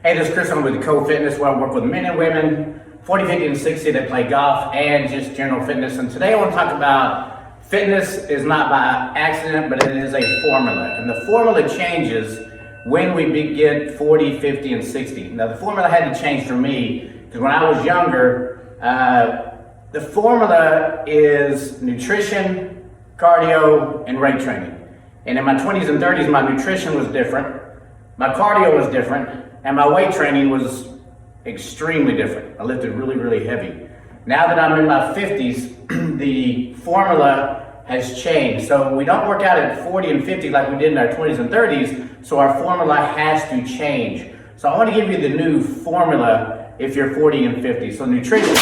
Hey, this is Chris. I'm with Co Fitness, where I work with men and women, 40, 50, and 60 that play golf and just general fitness. And today I want to talk about fitness is not by accident, but it is a formula. And the formula changes when we get 40, 50, and 60. Now, the formula had to change for me because when I was younger, the formula is nutrition, cardio, and weight training. And in my 20s and 30s, my nutrition was different, my cardio was different, and my weight training was extremely different. I lifted really, really heavy. Now that I'm in my 50s, the formula has changed. So we don't work out at 40 and 50 like we did in our 20s and 30s, so our formula has to change. So I want to give you the new formula if you're 40 and 50. So nutrition,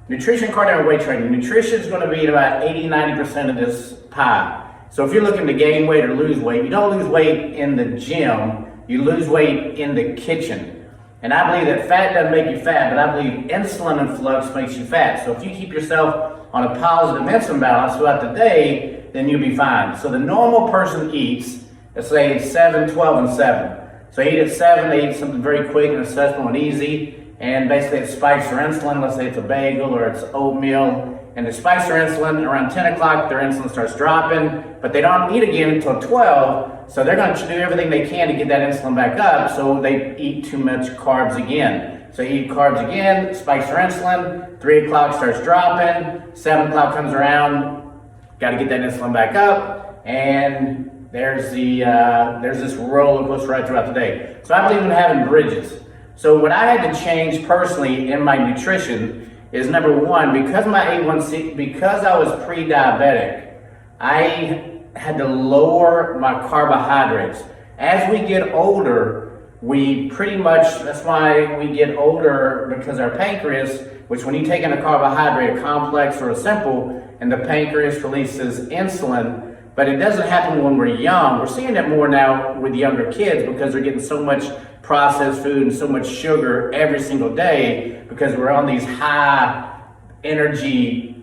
cardio, and weight training. Nutrition is going to be about 80-90% of this pie. So if you're looking to gain weight or lose weight, you don't lose weight in the gym, you lose weight in the kitchen. And I believe that fat doesn't make you fat, but I believe insulin influx makes you fat. So if you keep yourself on a positive insulin balance throughout the day, then you'll be fine. So the normal person eats, let's say 7, 12, and 7. So they eat at 7, they eat something very quick and accessible and easy, and basically it spikes their insulin. Let's say it's a bagel or it's oatmeal, and it spikes their insulin. Around 10 o'clock, their insulin starts dropping, but they don't eat again until 12, so they're going to do everything they can to get that insulin back up, so they eat too much carbs again. So you eat carbs again, spikes their insulin, 3 o'clock starts dropping, 7 o'clock comes around, got to get that insulin back up, and there's this roller coaster right throughout the day. So I believe in having bridges. So what I had to change personally in my nutrition is, number one, because my A1C, because I was pre-diabetic, I had to lower my carbohydrates. As we get older, we pretty much, that's why we get older, because our pancreas, which when you take in a carbohydrate, a complex or a simple, and the pancreas releases insulin, but it doesn't happen when we're young. We're seeing it more now with younger kids because they're getting so much processed food and so much sugar every single day because we're on these high energy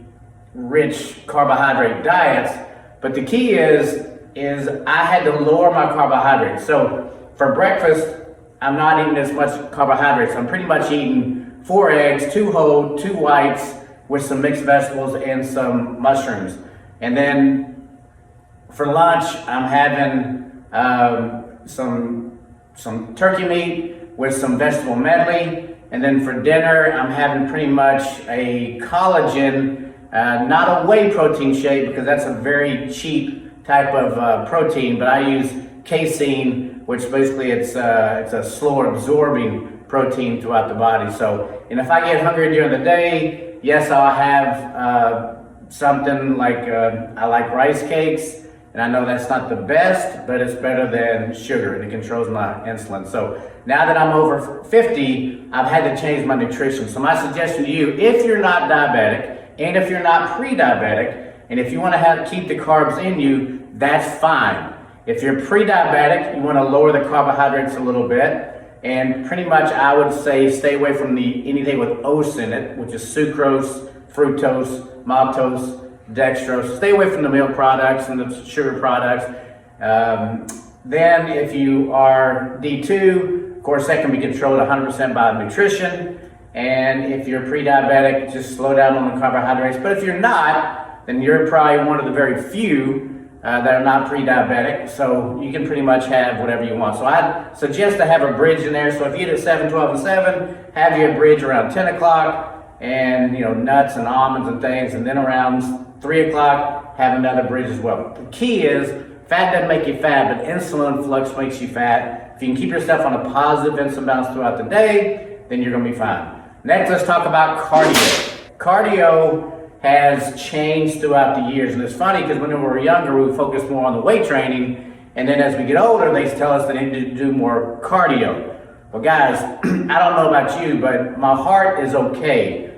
rich carbohydrate diets. But the key is I had to lower my carbohydrates. So for breakfast, I'm not eating as much carbohydrates. I'm pretty much eating 4 eggs, 2 whole, 2 whites with some mixed vegetables and some mushrooms. And then for lunch, I'm having some turkey meat with some vegetable medley. And then for dinner, I'm having pretty much a collagen, not a whey protein shake because that's a very cheap type of protein, but I use casein, which basically it's a slower absorbing protein throughout the body. So, and if I get hungry during the day, yes, I'll have something like, I like rice cakes. And I know that's not the best, but it's better than sugar, and it controls my insulin. So now that I'm over 50, I've had to change my nutrition. So my suggestion to you, if you're not diabetic, and if you're not pre-diabetic, and if you want to keep the carbs in you, that's fine. If you're pre-diabetic, you want to lower the carbohydrates a little bit, and pretty much I would say stay away from anything with oats in it, which is sucrose, fructose, maltose, dextrose. Stay away from the milk products and the sugar products. Then if you are D2, of course that can be controlled 100% by nutrition. And if you're pre-diabetic, just slow down on the carbohydrates. But if you're not, then you're probably one of the very few that are not pre-diabetic. So you can pretty much have whatever you want. So I suggest to have a bridge in there. So if you eat at 7, 12, and 7, have you a bridge around 10 o'clock and nuts and almonds and things. And then around 3 o'clock, have another bridge as well. The key is, fat doesn't make you fat, but insulin influx makes you fat. If you can keep yourself on a positive insulin balance throughout the day, then you're going to be fine. Next, let's talk about cardio. Cardio has changed throughout the years, and it's funny because when we were younger, we focused more on the weight training, and then as we get older, they tell us that they need to do more cardio. Well, guys, I don't know about you, but my heart is okay.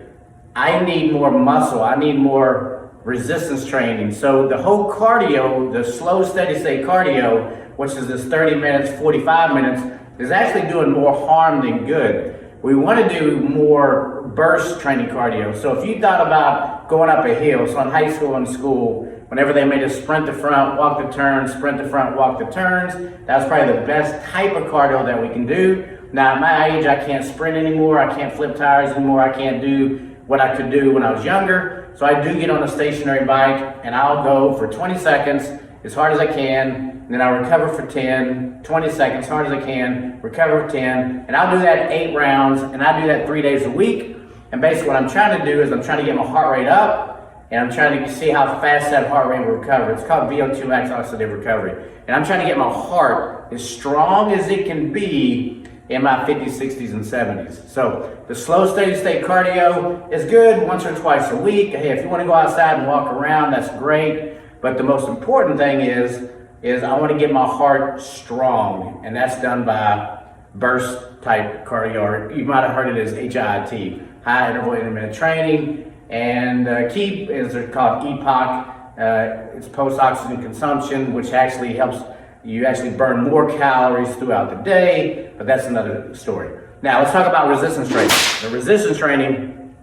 I need more muscle. I need more resistance training. So the whole cardio, the slow, steady state cardio, which is this 30 minutes, 45 minutes, is actually doing more harm than good. We want to do more burst training cardio. So if you thought about going up a hill, so in high school and school, whenever they made us sprint the front, walk the turns, sprint the front, walk the turns, that's probably the best type of cardio that we can do. Now at my age, I can't sprint anymore, I can't flip tires anymore, I can't do what I could do when I was younger. So I do get on a stationary bike and I'll go for 20 seconds as hard as I can, and then I'll recover for 10, 20 seconds, hard as I can, recover for 10, and I'll do that 8 rounds, and I do that 3 days a week. And basically what I'm trying to do is I'm trying to get my heart rate up, and I'm trying to see how fast that heart rate will recover. It's called VO2 max oxidative recovery. And I'm trying to get my heart as strong as it can be in my 50s, 60s, and 70s. So the slow steady state cardio is good once or twice a week. Hey, if you want to go outside and walk around, that's great. But the most important thing is I want to get my heart strong, and that's done by burst type cardio, or you might have heard it as HIIT, high interval intermittent training. And KEEP is called EPOC. It's post-oxygen consumption, which actually helps you actually burn more calories throughout the day, but that's another story. Now let's talk about resistance training. The resistance training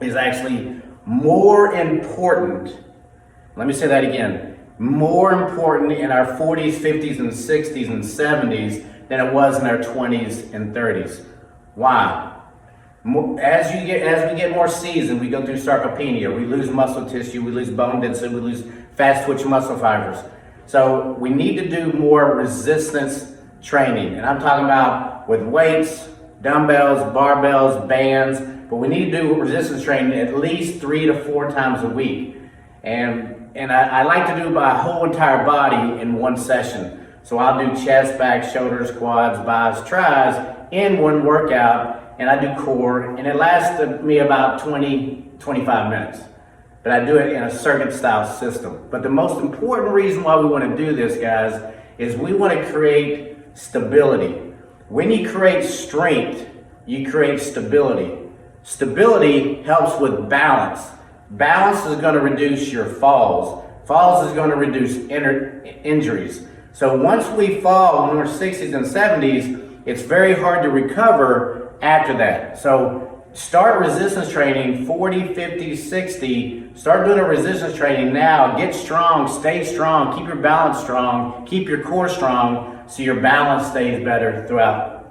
is actually more important. Let me say that again. More important in our 40s, 50s, and 60s, and 70s than it was in our 20s and 30s. Why? As we get more seasoned, we go through sarcopenia, we lose muscle tissue, we lose bone density, we lose fast twitch muscle fibers. So we need to do more resistance training. And I'm talking about with weights, dumbbells, barbells, bands, but we need to do resistance training at least 3 to 4 times a week. And I like to do my whole entire body in one session. So I'll do chest, back, shoulders, quads, biceps, tris in one workout, and I do core, and it lasts me about 20, 25 minutes. But I do it in a circuit style system. But the most important reason why we want to do this, guys, is we want to create stability. When you create strength, you create stability. Stability helps with balance. Balance is going to reduce your falls. Falls is going to reduce injuries. So once we fall when we're 60s and 70s, it's very hard to recover after that. So start resistance training 40, 50, 60. Start doing a resistance training now. Get strong, stay strong, keep your balance strong, keep your core strong so your balance stays better throughout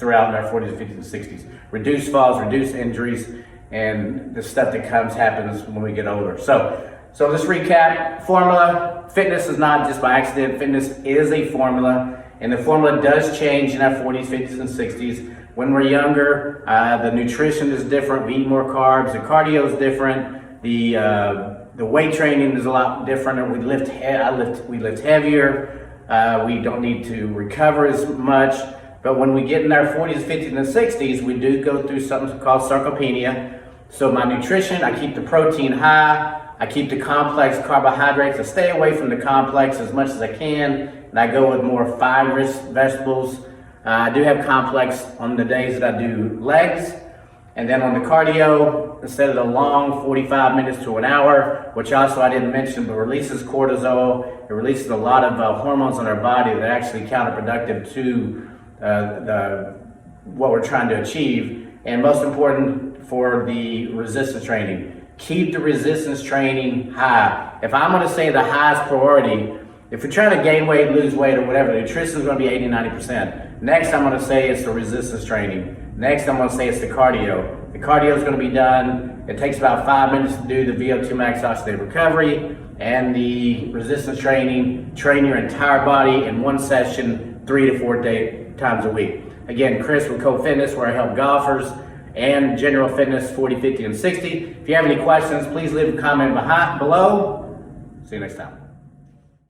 in our 40s, 50s, and 60s. Reduce falls, reduce injuries, and the stuff that happens when we get older. So let's recap. Formula: fitness is not just by accident. Fitness is a formula, and the formula does change in our 40s, 50s, and 60s. When we're younger, the nutrition is different. We eat more carbs. The cardio is different. The weight training is a lot different. We lift heavier. We don't need to recover as much. But when we get in our 40s, 50s, and 60s, we do go through something called sarcopenia. So my nutrition, I keep the protein high, I keep the complex carbohydrates, I stay away from the complex as much as I can, and I go with more fibrous vegetables. I do have complex on the days that I do legs, and then on the cardio, instead of the long 45 minutes to an hour, which also I didn't mention, but releases cortisol, it releases a lot of hormones in our body that are actually counterproductive to what we're trying to achieve. And most important for the resistance training, keep the resistance training high. If I'm going to say the highest priority, if you're trying to gain weight, lose weight, or whatever, the nutrition is going to be 80, 90%. Next, I'm going to say it's the resistance training. Next, I'm going to say it's the cardio. The cardio is going to be done. It takes about 5 minutes to do the VO2 max oxidative recovery, and the resistance training, train your entire body in one session, 3 to 4 times a week. Again, Chris with Co-Fitness, where I help golfers and general fitness 40, 50, and 60. If you have any questions, please leave a comment below. See you next time.